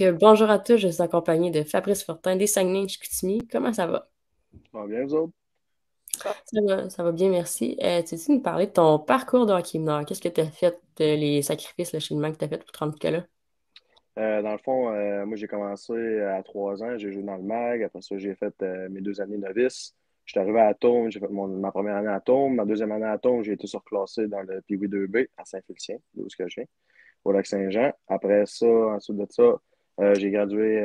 Bonjour à tous, je suis accompagnée de Fabrice Fortin des Saguenay-Chicoutimi. Comment ça va? Ça va bien, vous autres? Ça va bien, merci. Tu veux nous parler de ton parcours de hockey mineur? Qu'est-ce que tu as fait, les sacrifices, le cheminement que tu as fait pour te rendre là? Dans le fond, moi, j'ai commencé à 3 ans. J'ai joué dans le MAG. Après ça, j'ai fait mes 2 années novice. Je suis arrivé à Tôme. J'ai fait ma première année à Tôme. Ma deuxième année à Tôme, j'ai été surclassé dans le Pee-Wee 2B à Saint-Félicien, d'où est-ce que je viens, au Lac-Saint-Jean. Après ça, ensuite de ça, j'ai gradué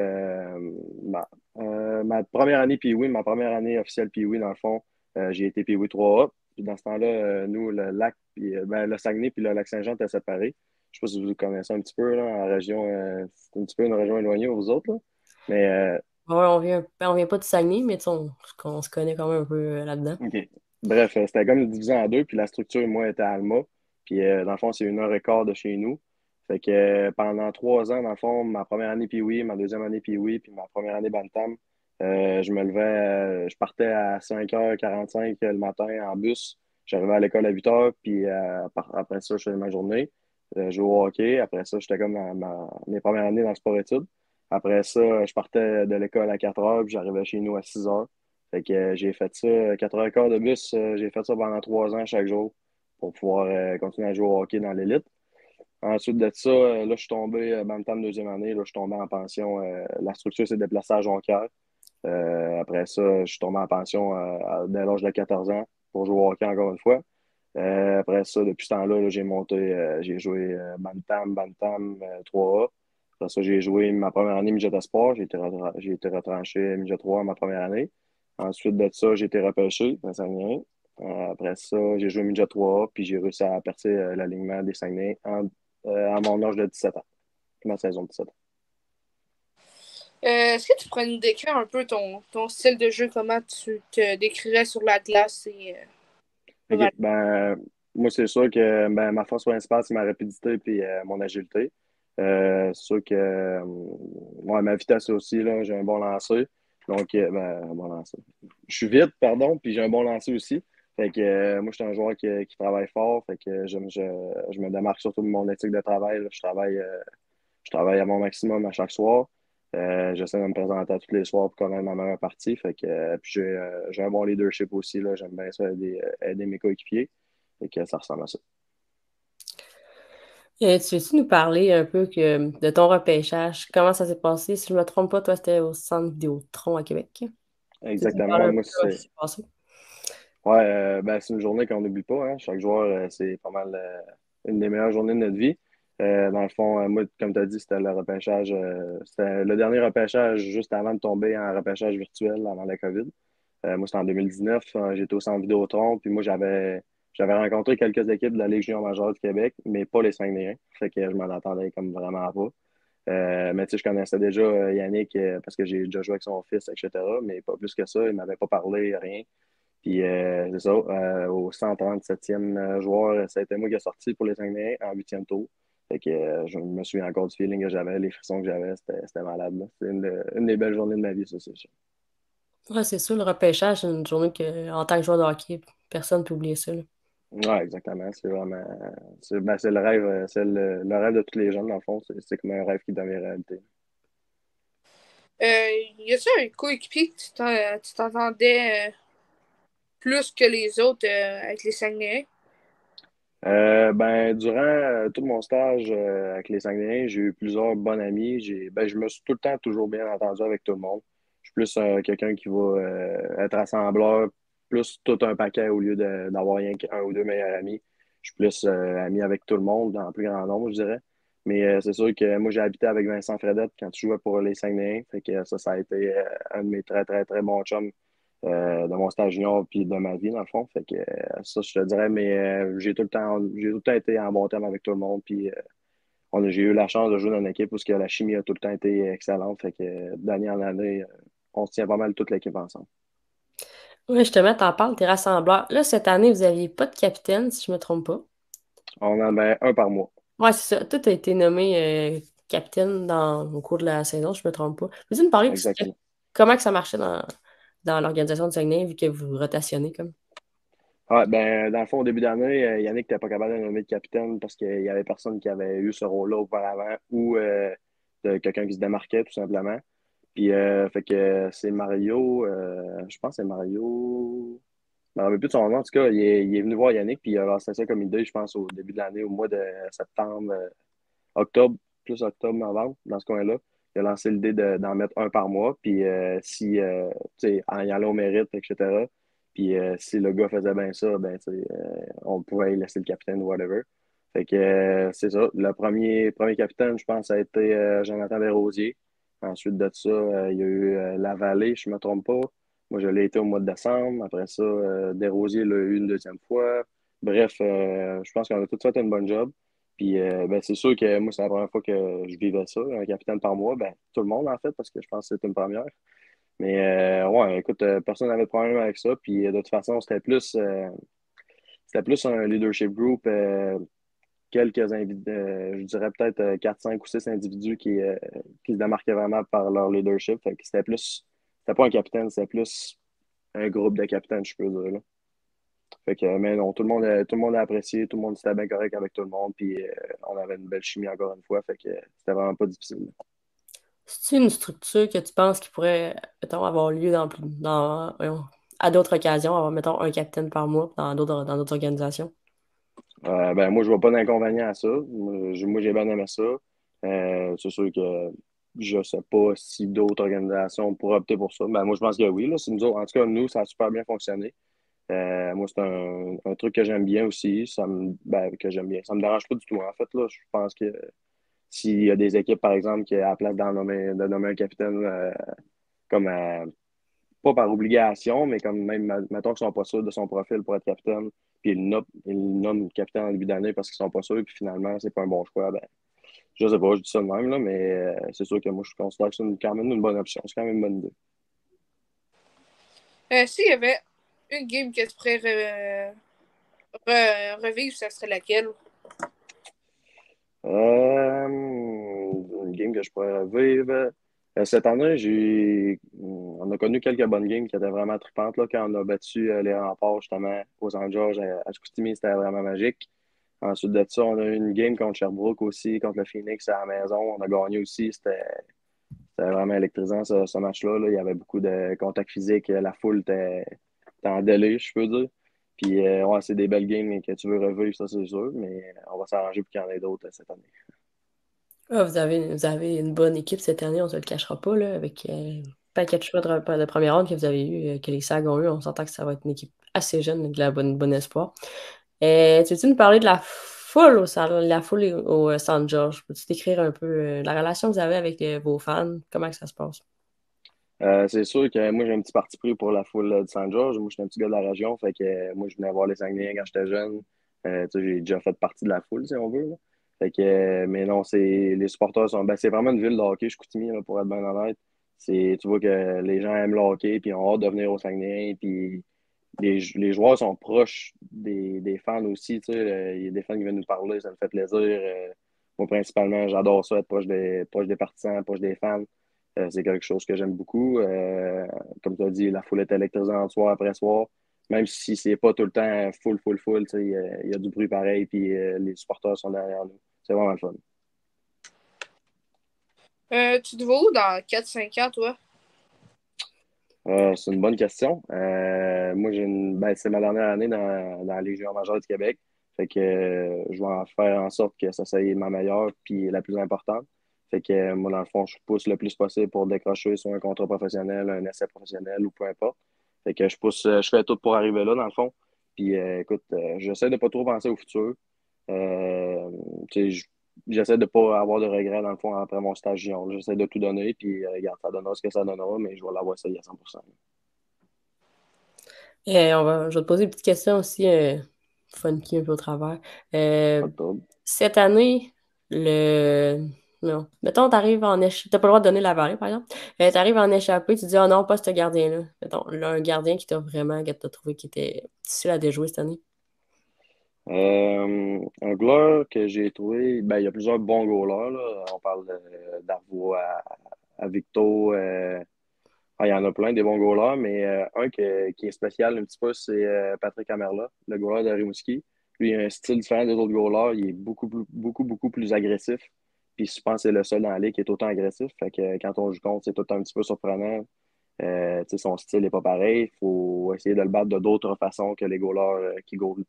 ma première année Pee-Wee, ma première année officielle Pee-Wee, dans le fond. J'ai été Pee-Wee 3A. Puis dans ce temps-là, nous, le lac, puis, le Saguenay puis le Lac-Saint-Jean étaient séparés. Je sais pas si vous connaissez un petit peu, là, en région, c'est un petit peu une région éloignée aux autres, là. Mais, Ouais, on vient pas de Saguenay, mais tu sais, on se connaît quand même un peu là-dedans. OK. Bref, c'était comme divisé en deux, puis la structure, moi, était à Alma. Puis, dans le fond, c'est 1 heure et quart de chez nous. Fait que pendant 3 ans, dans le fond, ma première année Pee-Wee, ma deuxième année Pee-Wee, puis ma première année Bantam, je me levais, je partais à 5h45 le matin en bus. J'arrivais à l'école à 8h, puis après ça, je faisais ma journée. Je jouais au hockey. Après ça, j'étais comme dans mes premières années dans le sport-études. Après ça, je partais de l'école à 4h, puis j'arrivais chez nous à 6h. Fait que j'ai fait ça, 4 heures et quart de bus, j'ai fait ça pendant 3 ans chaque jour pour pouvoir continuer à jouer au hockey dans l'élite. Ensuite de ça, là, je suis tombé, Bantam deuxième année, là, je suis tombé en pension. La structure s'est déplacée à Jonquière. Après ça, je suis tombé en pension dès l'âge de 14 ans pour jouer au hockey encore une fois. Après ça, depuis ce temps-là, là, j'ai monté, j'ai joué Bantam 3A. Après ça, j'ai joué ma première année Midget Espoir. J'ai été retranché Midget 3 ma première année. Ensuite de ça, j'ai été repêché dans Saguenay. Après ça, j'ai joué Midget 3A, puis j'ai réussi à percer l'alignement des Saguenay à mon âge de 17 ans, ma saison de 17 ans. Est-ce que tu pourrais nous décrire un peu ton style de jeu, comment tu te décrirais sur la glace et pas OK. mal. Ben, moi, c'est sûr que ben, ma force principale, c'est ma rapidité puis mon agilité. C'est sûr que ouais, ma vitesse aussi, là, j'ai un bon lancer. Donc, ben, un bon lancer. Je suis vite, pardon, puis j'ai un bon lancer aussi. Fait que moi, je suis un joueur qui travaille fort. Fait que je me démarque surtout de mon éthique de travail, là. Je travaille à mon maximum à chaque soir. J'essaie de me présenter à tous les soirs pour connaître ma meilleure partie. Fait que, puis j'ai un bon leadership aussi, là. J'aime bien ça aider mes coéquipiers. Fait que ça ressemble à ça. Tu veux-tu nous parler un peu de ton repêchage? Comment ça s'est passé? Si je me trompe pas, toi, c'était au Centre Vidéotron à Québec. Tu veux-tu nous parler Exactement. un peu Moi, de comment ça c'est s'est passé? ouais, ben, c'est une journée qu'on n'oublie pas, hein. Chaque joueur, c'est pas mal une des meilleures journées de notre vie. Dans le fond, moi, comme tu as dit, c'était le repêchage. C'était le dernier repêchage juste avant de tomber en repêchage virtuel avant la COVID. Moi, c'était en 2019. J'étais au Centre Vidéotron. Puis moi, j'avais rencontré quelques équipes de la Ligue junior majeure du Québec, mais pas les Saguenayens. Fait que je m'en attendais comme vraiment pas. Mais tu sais, je connaissais déjà Yannick parce que j'ai déjà joué avec son fils, etc. Mais pas plus que ça. Il m'avait pas parlé, rien. Puis c'est ça, au 137e joueur, ça a été moi qui ai sorti pour les Saguenayens en huitième tour. Fait que je me souviens encore du feeling que j'avais, les frissons que j'avais, c'était malade, là. C'est une des belles journées de ma vie, ça, c'est sûr. Ouais, c'est sûr, le repêchage, c'est une journée que, en tant que joueur de hockey, personne ne peut oublier ça, là. Ouais, exactement. C'est vraiment. C'est le rêve, c'est le rêve de tous les jeunes, dans le fond. C'est comme un rêve qui devient réalité. Y a-t-il un coéquipier que tu t'entendais plus que les autres avec les Saguenayens? Ben, durant tout mon stage avec les Saguenayens, j'ai eu plusieurs bons amis. Je me suis tout le temps toujours bien entendu avec tout le monde. Je suis plus quelqu'un qui va être assembleur, plus tout un paquet au lieu d'avoir rien qu'un ou deux meilleurs amis. Je suis plus ami avec tout le monde, en plus grand nombre, je dirais. Mais c'est sûr que moi, j'ai habité avec Vincent Fredette quand je jouais pour les Saguenayens. Fait que ça a été un de mes très, très, très bons chums de mon stage junior puis de ma vie, dans le fond. Fait que ça, je te dirais, mais j'ai tout le temps été en bon terme avec tout le monde. Puis j'ai eu la chance de jouer dans une équipe où que la chimie a tout le temps été excellente. Fait que d'année en année, on se tient pas mal toute l'équipe ensemble. Ouais, justement, t'en parles, t'es rassembleur. Là, cette année, vous n'aviez pas de capitaine, si je me trompe pas. On en met un par mois. Ouais, c'est ça. Tout a été nommé capitaine au cours de la saison, si je me trompe pas. Peux-tu me parler Exactement. comment que ça marchait dans l'organisation de Saguenay, vu que vous rotationnez comme? Ouais, ben, dans le fond, au début d'année, Yannick n'était pas capable de nommer de capitaine parce qu'il y avait personne qui avait eu ce rôle-là auparavant ou C'était quelqu'un qui se démarquait, tout simplement. Puis, fait que c'est Mario, je pense que c'est Mario. Je me rappelle plus de son nom. En tout cas, il est venu voir Yannick, puis il a lancé ça comme idée, je pense, au début de l'année, au mois de septembre, octobre, plus octobre, novembre, dans ce coin-là. Il a lancé l'idée d'en mettre un par mois, puis si, tu sais, en y allant au mérite, etc. Puis si le gars faisait bien ça, ben, tu sais, on pouvait y laisser le capitaine ou whatever. Fait que c'est ça. Le premier capitaine, je pense, ça a été Jonathan Desrosiers. Ensuite de ça, il y a eu Lavallée, je ne me trompe pas. Moi, je l'ai été au mois de décembre. Après ça, Desrosiers l'a eu une deuxième fois. Bref, je pense qu'on a tous fait un bon job. Puis ben, c'est sûr que moi, c'est la première fois que je vivais ça, un capitaine par mois. Ben, tout le monde, en fait, parce que je pense que c'est une première. Mais ouais, écoute, personne n'avait de problème avec ça. Puis de toute façon, c'était plus un leadership group, quelques individus, je dirais peut-être 4, 5 ou 6 individus qui se démarquaient vraiment par leur leadership. Fait que c'était pas un capitaine, c'était plus un groupe de capitaines, je peux dire, là. Fait que, mais non, tout le monde a apprécié, tout le monde était bien correct avec tout le monde, puis on avait une belle chimie encore une fois, fait que c'était vraiment pas difficile. C'est une structure que tu penses qui pourrait, mettons, avoir lieu à d'autres occasions, avoir, mettons, un capitaine par mois dans d'autres organisations? Ben, moi, je vois pas d'inconvénient à ça. Moi, j'ai bien aimé ça. C'est sûr que je sais pas si d'autres organisations pourraient opter pour ça. Ben, moi, je pense que oui. Là, en tout cas, nous, ça a super bien fonctionné. Moi, c'est un truc que j'aime bien aussi. Que j'aime bien. Ça me dérange pas du tout. En fait, là, je pense que s'il y a des équipes, par exemple, qui à la place de nommer un capitaine comme pas par obligation, mais comme même, mettons qu'ils sont pas sûrs de son profil pour être capitaine, puis ils le nomment capitaine en début d'année parce qu'ils sont pas sûrs, puis finalement, c'est pas un bon choix, ben, je sais pas, je dis ça de même, là, mais c'est sûr que moi, je considère que c'est quand même une bonne option. C'est quand même une bonne idée. S'il y avait une game que tu pourrais revivre, ça serait laquelle? Une game que je pourrais revivre. Cette année, on a connu quelques bonnes games qui étaient vraiment tripantes là, quand on a battu les remparts justement aux Saint-Georges à Chicoutimi, c'était vraiment magique. Ensuite de ça, on a eu une game contre Sherbrooke aussi, contre le Phoenix à la maison. On a gagné aussi. C'était vraiment électrisant ce match-là, là. Il y avait beaucoup de contact physique. La foule était en délai, je peux dire. Puis, ouais, c'est des belles games que tu veux revivre, ça, c'est sûr. Mais on va s'arranger pour qu'il y en ait d'autres cette année. Ah, vous avez une bonne équipe cette année, on se le cachera pas, là, avec un paquet de choix de première ronde que vous avez eu, que les SAG ont eu. On s'entend que ça va être une équipe assez jeune, avec de la bonne espoir. Tu veux-tu nous parler de la foule au San George? Peux-tu décrire un peu la relation que vous avez avec vos fans? Comment que ça se passe? C'est sûr que moi, j'ai un petit parti pris pour la foule de Saint-Georges. Moi, je suis un petit gars de la région. Fait que moi, je venais voir les Saguenayens quand j'étais jeune. Tu sais, j'ai déjà fait partie de la foule, si on veut, là. Fait que, mais non, les supporters c'est vraiment une ville de hockey, Chicoutimi, là, pour être bien honnête. Tu vois que les gens aiment le hockey, puis ont hâte de venir aux Saguenayens, puis les joueurs sont proches des fans aussi. Tu sais, il y a des fans qui viennent nous parler, ça me fait plaisir. Moi, principalement, j'adore ça, être proche des partisans, proche des fans. C'est quelque chose que j'aime beaucoup. Comme tu as dit, la foule est électrisante soir après soir. Même si c'est pas tout le temps full, full, full, tu sais, il y a du bruit pareil, puis les supporters sont derrière nous. C'est vraiment le fun. Tu te vois où dans 4-5 ans, toi? C'est une bonne question. Moi, c'est ma dernière année dans la Légion majeure du Québec. Fait que je vais en faire en sorte que ça soit ma meilleure puis la plus importante. Fait que moi, dans le fond, je pousse le plus possible pour décrocher soit un contrat professionnel, un essai professionnel ou peu importe. Fait que je fais tout pour arriver là, dans le fond. Puis écoute, j'essaie de pas trop penser au futur. Euh, tu sais, j'essaie de pas avoir de regrets, dans le fond, après mon stage junior. J'essaie de tout donner, puis regarde, ça donnera ce que ça donnera, mais je vais l'avoir essayé à 100%. Je vais te poser une petite question aussi, funky un peu au travers. Pas Euh, de trouble. Cette année, non. Mettons, t'arrives en échappée. T'as pas le droit de donner la variée, par exemple. T'arrives en échappée, tu dis, oh non, pas ce gardien-là. Mettons, là, un gardien que t'as trouvé qui était difficile à déjouer cette année. Un goaler que j'ai trouvé, ben, il y a plusieurs bons goalers, là. On parle d'Arvois à Victo. Il y en a plein des bons goalers, mais un qui est spécial un petit peu, c'est Patrick Amerla, le goaler de Rimouski. Lui, il a un style différent des autres goalers. Il est beaucoup, beaucoup, beaucoup plus agressif. Puis je pense que c'est le seul dans la ligue qui est autant agressif. Fait que quand on joue contre, c'est tout un petit peu surprenant. Son style n'est pas pareil. Il faut essayer de le battre de d'autres façons que les goalers qui goal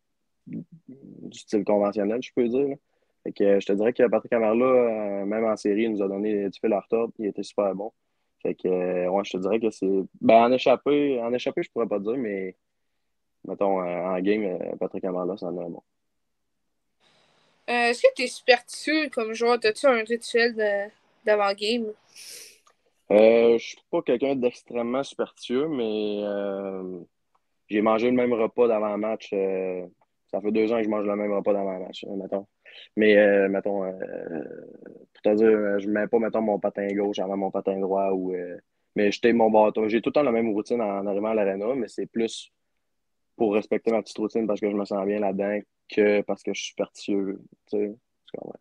du style conventionnel, je peux dire, là. Fait que je te dirais que Patrick Amarla, même en série, il nous a donné du fil à retordre. Il était super bon. Fait que ouais, je te dirais que c'est. Ben, en échappé, je pourrais pas dire, mais mettons, en game, Patrick Amarla, c'en est un bon. Est-ce que tu es superstitieux comme joueur? As-tu un rituel d'avant-game? Je suis pas quelqu'un d'extrêmement superstitieux, mais j'ai mangé le même repas d'avant-match. Ça fait 2 ans que je mange le même repas d'avant-match, mettons. Mais, mettons, pour te dire, je mets pas, mettons, mon patin gauche avant mon patin droit. Mais je tape mon bâton. J'ai tout le temps la même routine en arrivant à l'aréna, mais c'est plus pour respecter ma petite routine parce que je me sens bien là-dedans que parce que je suis superstitieux. Tu sais, tu comprends?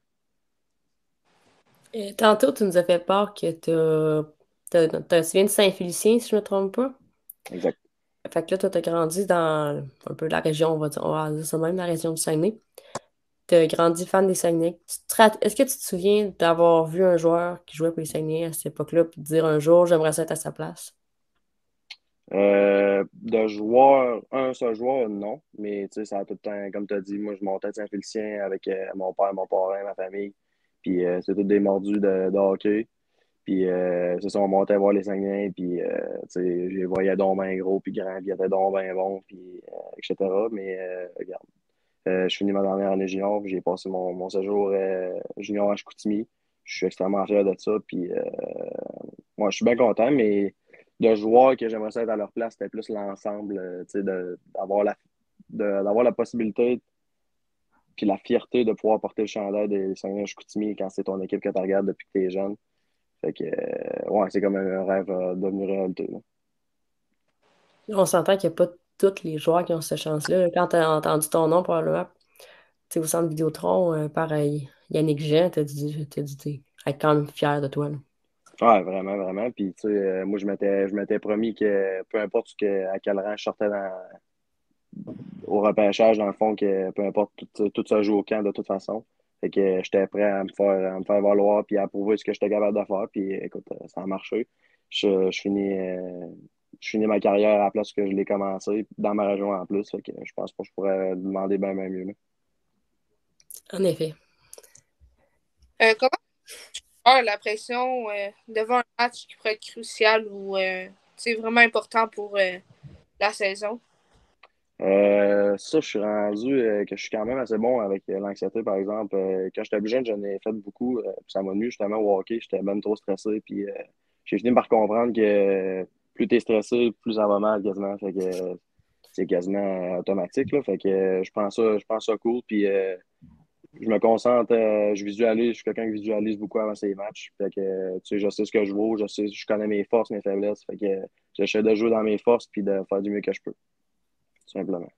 Tantôt, tu nous as fait part que tu viens de Saint-Félicien, si je ne me trompe pas. Exact. Fait que là, toi, tu as grandi dans un peu la région, on va dire ça même, la région du Saguenay. Tu as grandi fan des Saguenay. Est-ce que tu te souviens d'avoir vu un joueur qui jouait pour les Saguenay à cette époque-là, puis de dire un jour, j'aimerais ça être à sa place? De joueur, un seul joueur, non. Mais tu sais, ça a tout le temps, comme tu as dit, moi je montais à Saint-Félicien avec mon père, mon parrain, ma famille. Puis c'est tous des mordus de hockey. Puis c'est ça, on montait voir les Saguenay. Puis tu sais, je les voyais donc bien gros, puis grands, puis ils étaient donc bien bons, puis etc. Mais regarde, je finis ma dernière année junior, puis j'ai passé mon séjour junior à Chicoutimi. Je suis extrêmement fier de ça. Puis moi, je suis bien content, mais de joueurs que j'aimerais ça être à leur place, c'était plus l'ensemble, tu sais, d'avoir la possibilité puis la fierté de pouvoir porter le chandail des Saguenay-Chicoutimi quand c'est ton équipe que tu regardes depuis que tu es jeune. Fait que, ouais, c'est comme un rêve devenu réalité, là. On s'entend qu'il n'y a pas tous les joueurs qui ont cette chance-là. Quand tu as entendu ton nom, probablement, tu sais, au centre Vidéotron, pareil, Yannick Jean, t'as dit, t'es quand même fier de toi, là. Ouais, vraiment, vraiment. Puis, tu sais, moi, je m'étais promis que peu importe à quel rang je sortais au repêchage, dans le fond, que peu importe, tout ça joue au camp de toute façon. Fait que j'étais prêt à me faire valoir puis à prouver ce que j'étais capable de faire. Puis écoute, ça a marché. Je finis ma carrière à la place que je l'ai commencé, dans ma région en plus. Fait que je pense pas que je pourrais demander bien, bien mieux, là. En effet. Comment tu gères la pression devant un match qui pourrait être crucial ou c'est vraiment important pour la saison? Ça, je suis rendu que je suis quand même assez bon avec l'anxiété, par exemple. Quand j'étais plus jeune, j'en ai fait beaucoup. Puis ça m'a nuit justement au hockey. J'étais même trop stressé. Puis j'ai fini par comprendre que plus t'es stressé, plus ça va mal quasiment. Fait que c'est quasiment automatique, là. Fait que je prends ça cool. Puis je me concentre, je visualise. Je suis quelqu'un qui visualise beaucoup avant ces matchs. Fait que tu sais, je sais ce que je vaux. Je connais mes forces, mes faiblesses. Fait que j'essaie de jouer dans mes forces puis de faire du mieux que je peux, tout simplement.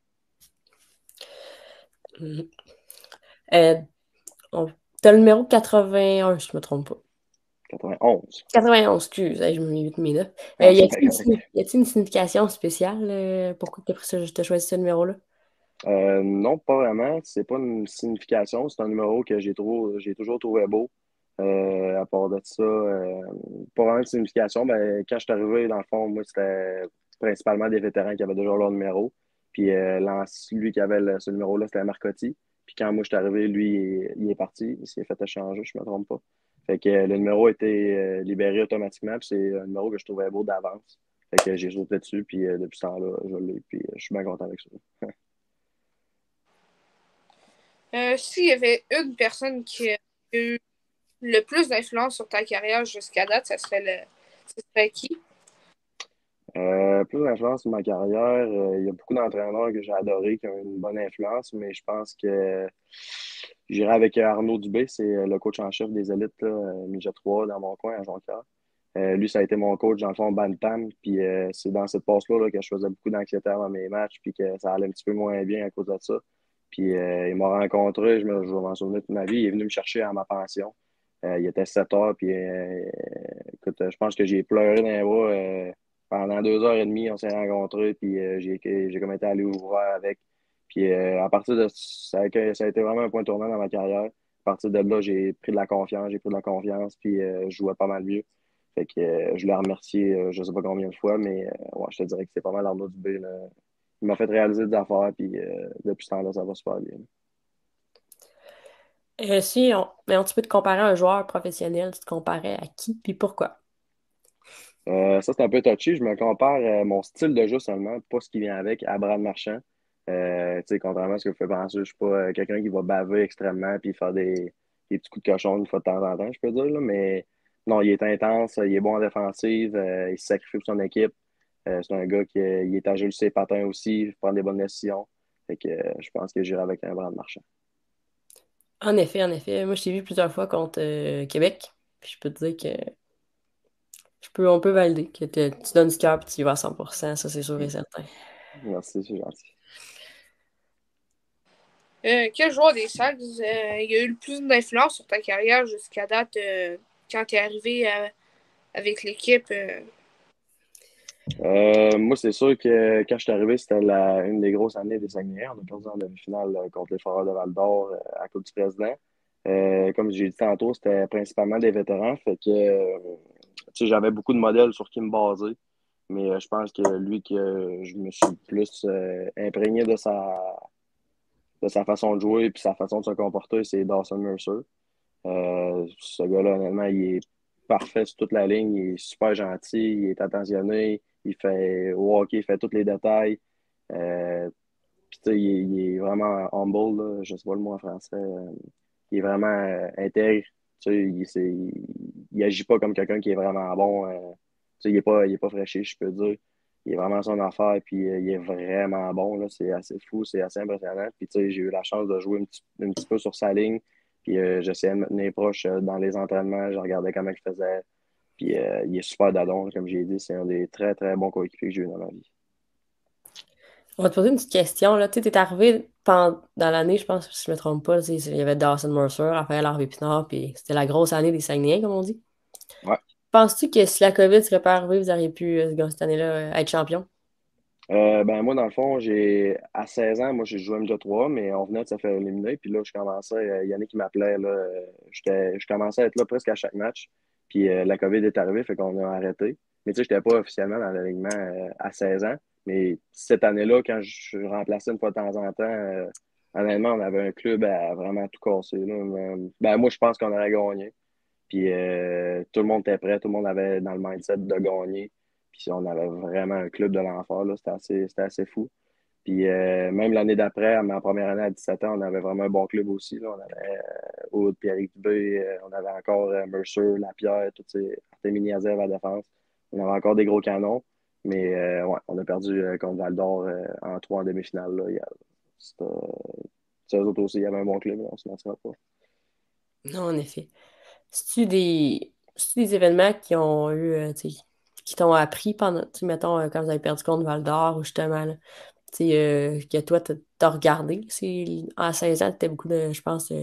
Mhm. Euh, T'as le numéro 81, si je ne me trompe pas. 91. 91, excuse, hey, je me mets vite mes notes. Ah, Y c'est bien correct. a-t-il une signification spéciale pourquoi tu as choisi ce numéro-là? Non, pas vraiment. C'est pas une signification. C'est un numéro que j'ai toujours trouvé beau. À part de ça, pas vraiment de signification. Ben, quand je suis arrivé, dans le fond, moi, c'était principalement des vétérans qui avaient déjà leur numéro. Puis lui qui avait ce numéro-là, c'était Marcotti. Puis quand moi, je suis arrivé, lui, il est parti. Il s'est fait échanger, je me trompe pas. Fait que le numéro a été libéré automatiquement. Puis c'est un numéro que je trouvais beau d'avance. Fait que j'ai sauté dessus. Puis depuis ce temps-là, je l'ai. Puis je suis bien content avec ça. S'il y avait une personne qui a eu le plus d'influence sur ta carrière jusqu'à date, ça serait qui? Plus d'influence sur ma carrière, il y a beaucoup d'entraîneurs que j'ai adorés qui ont une bonne influence, mais je pense que j'irai avec Arnaud Dubé, c'est le coach en chef des élites, là, Midget 3 dans mon coin à Jonquière. Lui, ça a été mon coach dans le fond Bantam, puis c'est dans cette passe-là là, que je faisais beaucoup d'anxiété avant mes matchs, puis que ça allait un petit peu moins bien à cause de ça. Puis il m'a rencontré, je vais m'en souvenir toute ma vie, il est venu me chercher à ma pension. Il était 7 heures, puis écoute, je pense que j'ai pleuré dans les bras. Pendant 2 heures et demie, on s'est rencontrés, puis j'ai comme été allé ouvert avec. Puis à partir de ça a été vraiment un point tournant dans ma carrière. partir de là, j'ai pris de la confiance, puis je jouais pas mal mieux. Fait que je l'ai remercié, je sais pas combien de fois, mais ouais, je te dirais que c'est pas mal Arnaud Dubé, là. Il m'a fait réaliser des affaires, puis depuis ce temps-là, ça va super bien. Mais tu peux te comparer à un joueur professionnel, tu te comparais à qui, puis pourquoi? Ça, c'est un peu touchy. Je me compare mon style de jeu seulement, pas ce qui vient avec, à Brad Marchand. Tu sais, contrairement à ce que vous faites penser, je suis pas quelqu'un qui va baver extrêmement puis faire des petits coups de cochon une fois de temps en temps, je peux dire. Là, mais non, il est intense, il est bon en défensive, il se sacrifie pour son équipe. C'est un gars qui il est agile sur ses patins aussi, il prend des bonnes décisions. Fait que je pense que j'irai avec un Brad Marchand. En effet, moi je t'ai vu plusieurs fois contre Québec, puis je peux te dire que on peut valider que tu donnes du cœur et tu y vas à 100%, ça c'est sûr et certain. Merci, c'est gentil. Quel joueur des Sags il a eu le plus d'influence sur ta carrière jusqu'à date quand tu es arrivé avec l'équipe? Moi, c'est sûr que quand je suis arrivé, c'était une des grosses années des Saguenayens. On a perdu en demi-finale contre les Foreurs de Val-d'Or à la Coupe du Président. Comme j'ai dit tantôt, c'était principalement des vétérans. Fait que tu sais, j'avais beaucoup de modèles sur qui me baser. Mais je pense que lui que je me suis plus imprégné de sa façon de jouer et sa façon de se comporter, c'est Dawson Mercer. Ce gars-là, honnêtement, il est parfait sur toute la ligne. Il est super gentil, il est attentionné, il fait au hockey, il fait tous les détails. Euh, Puis, tu sais, il est vraiment humble, là. Je sais pas le mot en français. Il est vraiment intègre. Tu sais, il agit pas comme quelqu'un qui est vraiment bon. Tu sais, il est pas fraîché, je peux dire. Il est vraiment son affaire, puis il est vraiment bon, là. C'est assez fou, c'est assez impressionnant. Puis, tu sais, j'ai eu la chance de jouer un petit peu sur sa ligne. Puis, j'essayais de me tenir proche dans les entraînements. Je regardais comment il faisait. Puis, il est super dadon, comme j'ai dit. C'est un des très, très bons coéquipiers que j'ai eu dans ma vie. On va te poser une petite question, là. Tu sais, t'es arrivé dans l'année, je pense, si je me trompe pas, tu sais, il y avait Dawson Mercer, Raphaël Harvey-Pinard, puis c'était la grosse année des Saguenayens, comme on dit. Ouais. Penses-tu que si la COVID serait pas arrivée, vous auriez pu, cette année-là, être champion? Ben moi, dans le fond, à 16 ans, moi, j'ai joué MJ3, mais on venait de se faire éliminer. Puis là, je commençais, Yannick qui m'appelait, là, je commençais à être là presque à chaque match. Puis la COVID est arrivée, fait qu'on a arrêté. Mais tu sais, j'étais pas officiellement dans l'alignement à 16 ans. Mais cette année-là, quand je remplaçais une fois de temps en temps, honnêtement, on avait un club à vraiment tout casser, là. Ben, moi, je pense qu'on aurait gagné. Puis tout le monde était prêt, tout le monde avait dans le mindset de gagner. Puis on avait vraiment un club de l'enfer, là. C'était assez fou. Puis même l'année d'après, à ma première année à 17 ans, on avait vraiment un bon club aussi, là. On avait Aude, Pierrick Dubé, on avait encore Mercer, Lapierre, tous ces Artemi Niazev à la défense. On avait encore des gros canons. Mais ouais, on a perdu contre Val d'Or en 3 en demi-finale, là. C'était- eux autres aussi, il y avait un bon club, là, on se mentira pas. Non, en effet. C'est-tu des événements qui ont eu, tu sais, qui t'ont appris pendant, tu sais, mettons, quand vous avez perdu contre Val d'Or, ou justement, là, tu sais, que toi, t'as regardé. En 16 ans, t'étais beaucoup de, je pense, tu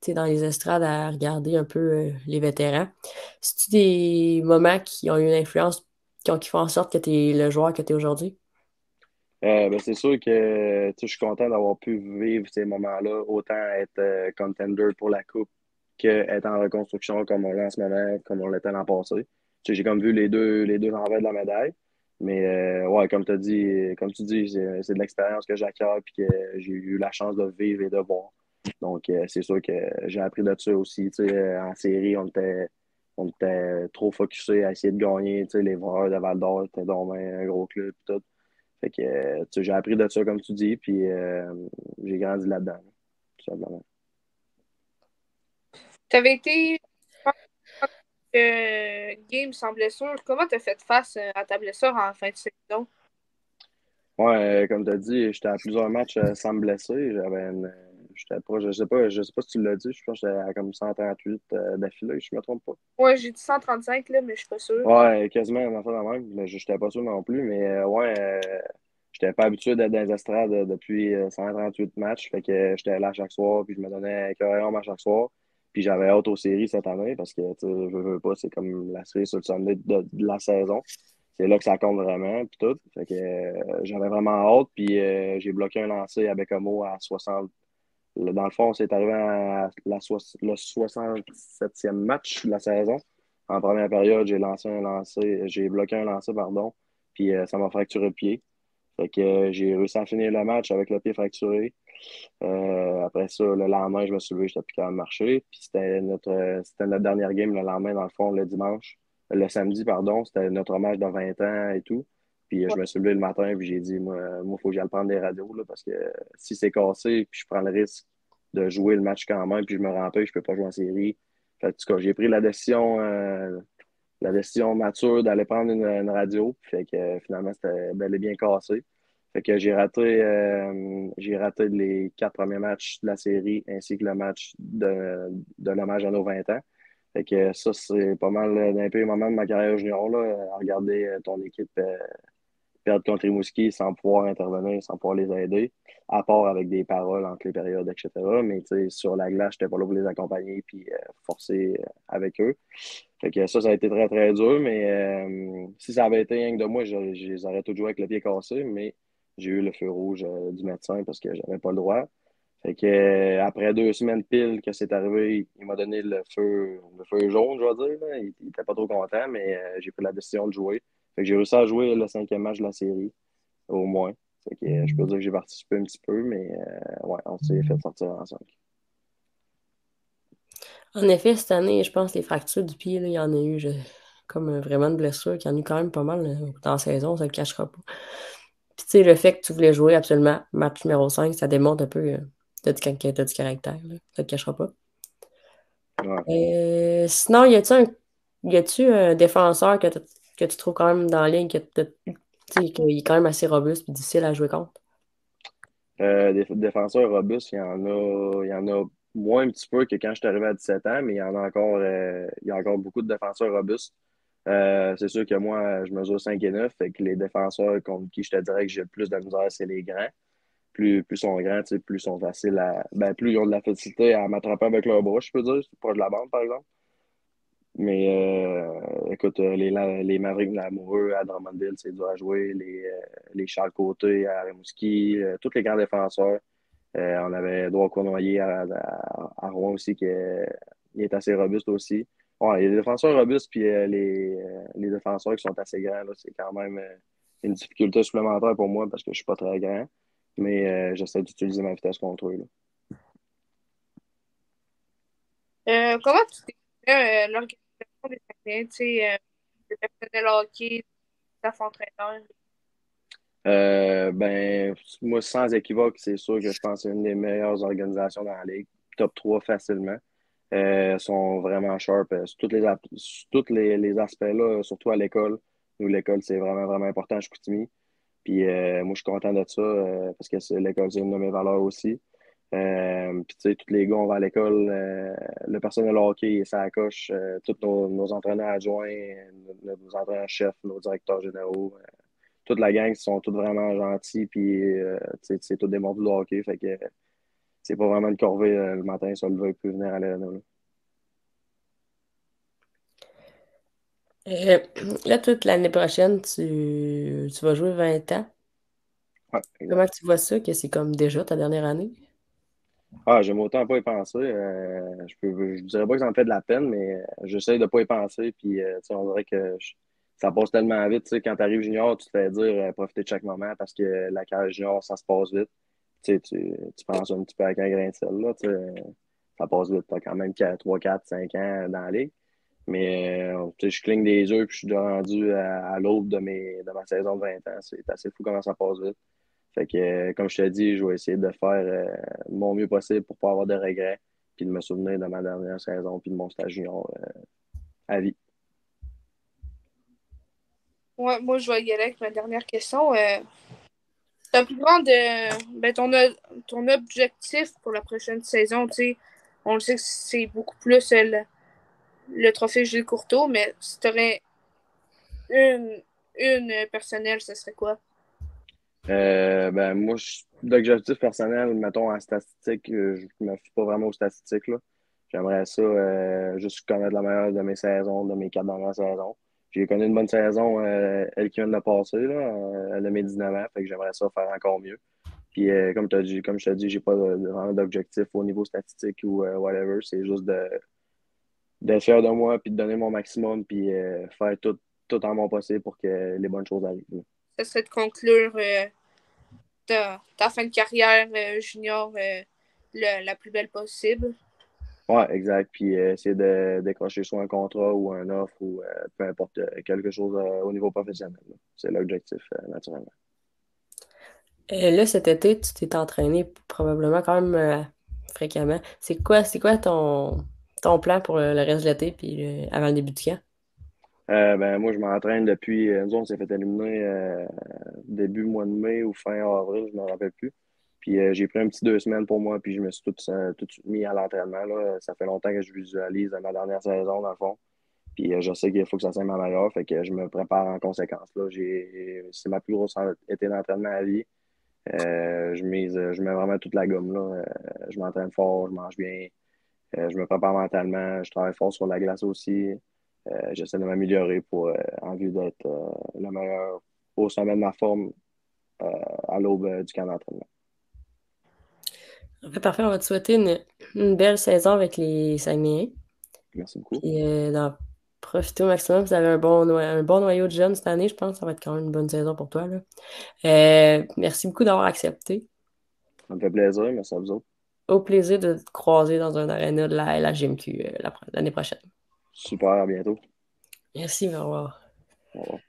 sais, dans les estrades à regarder un peu les vétérans. C'est-tu des moments qui ont eu une influence, qui font en sorte que t'es le joueur que t'es aujourd'hui? Ben, c'est sûr que tu sais, je suis content d'avoir pu vivre ces moments-là, autant être contender pour la Coupe qu'être en reconstruction comme on l'est en ce moment, comme on l'était l'an passé. Tu sais, j'ai comme vu les deux envers de la médaille. Mais ouais, comme tu dis, c'est de l'expérience que j'acquiers et que j'ai eu la chance de vivre et de voir. Donc, c'est sûr que j'ai appris de ça aussi. Tu sais, en série, on était trop focusé à essayer de gagner. Tu sais, les Voleurs de Val d'Or étaient donc un gros club. Tout. Fait que, tu sais, j'ai appris de ça, comme tu dis, puis j'ai grandi là-dedans, tout simplement. Tu avais été game sans blessure. Comment tu as fait face à ta blessure en fin de saison? Ouais, comme tu as dit, j'étais à plusieurs matchs sans me blesser. J'étais pas, je sais pas si tu l'as dit, je pense que j'étais à comme 138 d'affilée, je me trompe pas. Ouais, j'ai dit 135, là, mais je suis pas sûre. Ouais, quasiment un enfant de même, mais je n'étais pas sûr non plus, mais ouais, j'étais pas habitué d'être dans les estrades depuis 138 matchs, fait que j'étais là chaque soir, puis je me donnais un carré à chaque soir, puis j'avais hâte aux séries cette année, parce que, tu sais, je veux pas, c'est comme la série sur le Sunday de la saison, c'est là que ça compte vraiment, puis tout, fait que j'avais vraiment hâte, puis j'ai bloqué un lancer à Bécamo Dans le fond, c'est arrivé à le 67e match de la saison. En première période, j'ai bloqué un lancer, pardon, puis ça m'a fracturé le pied. Fait que j'ai réussi à finir le match avec le pied fracturé. Après ça, le lendemain, je me suis levé, j'étais plus capable de marcher. Puis c'était notre dernière game le lendemain, dans le fond, le dimanche. Le samedi, pardon, c'était notre match de 20 ans et tout. Puis Ouais. je me suis levé le matin, puis j'ai dit, moi, faut que j'aille prendre des radios, là, parce que si c'est cassé, puis je prends le risque de jouer le match quand même, puis je me remplis, je peux pas jouer en série. Fait que, en tout cas, j'ai pris la décision mature d'aller prendre une radio. Fait que finalement, c'était bel et bien cassé. Fait que j'ai raté les 4 premiers matchs de la série ainsi que le match de l'hommage à nos 20 ans. Fait que ça, c'est pas mal d'un peu moment de ma carrière junior, là, à regarder ton équipe perdre contre Rimouski sans pouvoir intervenir, sans pouvoir les aider, à part avec des paroles entre les périodes, etc. Mais sur la glace, je n'étais pas là pour les accompagner puis forcer avec eux. Fait que ça a été très, très dur, mais si ça avait été rien que de moi, je les aurais tous joué avec le pied cassé, mais j'ai eu le feu rouge du médecin parce que j'avais pas le droit. Fait que après 2 semaines pile que c'est arrivé, il m'a donné le feu jaune, je vais dire, là. Il était pas trop content, mais j'ai pris la décision de jouer. Fait que j'ai réussi à jouer le 5e match de la série, au moins. Fait que je peux dire que j'ai participé un petit peu, mais ouais, on s'est fait sortir en 5. En effet, cette année, je pense que les fractures du pied, là, il y en a eu comme vraiment de blessures, qu'il y en a eu quand même pas mal dans la saison, ça ne le cachera pas. Puis tu sais, le fait que tu voulais jouer absolument match numéro 5, ça démontre un peu t'as du caractère, là, ça ne te cachera pas. Ouais. Sinon, y a-tu un défenseur que tu trouves quand même dans la ligne, tu sais, qu'il est quand même assez robuste et difficile à jouer contre? Des défenseurs robustes, il y en a moins un petit peu que quand je suis arrivé à 17 ans, mais il y a encore beaucoup de défenseurs robustes. C'est sûr que moi, je mesure 5 et 9, fait que les défenseurs contre qui je te dirais que j'ai le plus de misère, c'est les grands. Plus ils sont grands, tu sais, plus ils sont faciles plus ils ont de la facilité à m'attraper avec leur bras, je peux dire, proche de la bande, par exemple. Mais écoute, les Mavericks de l'Amoureux à Drummondville, c'est dur à jouer. Les Charles Côté à Rimouski, tous les grands défenseurs. On avait Edouard Cournoyer à Rouen aussi, il est assez robuste aussi. Ouais, il y a des défenseurs robustes, puis les défenseurs qui sont assez grands, là, c'est quand même une difficulté supplémentaire pour moi parce que je suis pas très grand. Mais j'essaie d'utiliser ma vitesse contre eux, là. Comment tu décrirais l'organisation des Saguenayens, tu sais, le personnel hockey, staff entraîneur? Moi, sans équivoque, c'est sûr que je pense que c'est une des meilleures organisations dans la Ligue. Top 3 facilement. Sont vraiment sharp sur sur tous les aspects-là, surtout à l'école. Nous, l'école, c'est vraiment, vraiment important à Chicoutimi. Puis moi, je suis content de ça parce que l'école, c'est une de mes valeurs aussi. Puis tu sais, tous les gars, on va à l'école, le personnel hockey, ça coche, tous nos entraîneurs adjoints, nos entraîneurs-chefs, nos directeurs généraux, toute la gang, ils sont tous vraiment gentils, puis tu sais, c'est tous des mordus de hockey, fait que c'est pas vraiment une corvée le matin, se lever puis venir à l'aréna, là. Euh, Là, toute l'année prochaine, tu vas jouer 20 ans. Ouais, exact. Comment tu vois ça, que c'est comme déjà ta dernière année? Ah, j'aime autant pas y penser. Je dirais pas que ça me fait de la peine, mais j'essaie de pas y penser. Puis, tu sais, on dirait que ça passe tellement vite. Tu sais, quand tu arrives junior, tu te fais dire profiter de chaque moment parce que la carrière junior, ça se passe vite. Tu sais, tu penses un petit peu avec un grain de sel, là. Tu sais, ça passe vite. Tu as quand même 3 4 5 ans dans la ligue. Mais, tu sais, je cligne des yeux puis je suis déjà rendu à l'aube de ma saison de 20 ans. C'est assez fou comment ça passe vite. Fait que, comme je te dis, je vais essayer de faire mon mieux possible pour pas avoir de regrets, puis de me souvenir de ma dernière saison, puis de mon stage junior à vie. Ouais, moi, je vais y aller avec ma dernière question. Ta plus grande, ton objectif pour la prochaine saison, tu sais, on le sait que c'est beaucoup plus le trophée Gilles Courteau, mais si tu aurais une, une personnelle, ce serait quoi? Moi, d'objectif personnel, mettons en statistique, je me fie pas vraiment aux statistiques, là. J'aimerais ça juste connaître la meilleure de mes saisons, de mes 4 dernières saisons. J'ai connu une bonne saison, elle qui vient de passer, là, elle a mes 19 ans, fait que j'aimerais ça faire encore mieux. Puis comme je t'ai dit, j'ai pas vraiment d'objectif au niveau statistique ou whatever. C'est juste d'être fier de moi, puis de donner mon maximum, puis faire tout en mon possible pour que les bonnes choses arrivent, là. Ça serait de conclure ta fin de carrière junior la plus belle possible. Ouais, exact. Puis essayer de décrocher soit un contrat ou un offre ou peu importe quelque chose au niveau professionnel, là. C'est l'objectif, naturellement. Là, cet été, tu t'es entraîné probablement quand même fréquemment. C'est quoi ton plan pour le reste de l'été puis avant le début du camp? Ben, moi, je m'entraîne depuis. Nous, on s'est fait éliminer début mois de mai ou fin avril, je ne me rappelle plus. Puis j'ai pris un petit 2 semaines pour moi, puis je me suis tout de suite mis à l'entraînement, là. Ça fait longtemps que je visualise ma dernière saison, dans le fond. Puis je sais qu'il faut que ça soit ma meilleure, fait que je me prépare en conséquence, là. C'est ma plus grosse été d'entraînement à vie. Je mets vraiment toute la gomme, là. Je m'entraîne fort, je mange bien, je me prépare mentalement, je travaille fort sur la glace aussi. J'essaie de m'améliorer en vue d'être le meilleur au sommet de ma forme euh, à l'aube du camp d'entraînement. En fait, parfait, on va te souhaiter une belle saison avec les Saguenayens. Merci beaucoup. Puis d'en profiter au maximum. Vous avez un bon noyau de jeunes cette année, je pense. Ça va être quand même une bonne saison pour toi, là. Merci beaucoup d'avoir accepté. Ça me fait plaisir, merci à vous autres. Au plaisir de te croiser dans un aréna de la GMQ l'année prochaine. Super, à bientôt. Merci, au revoir. Au revoir.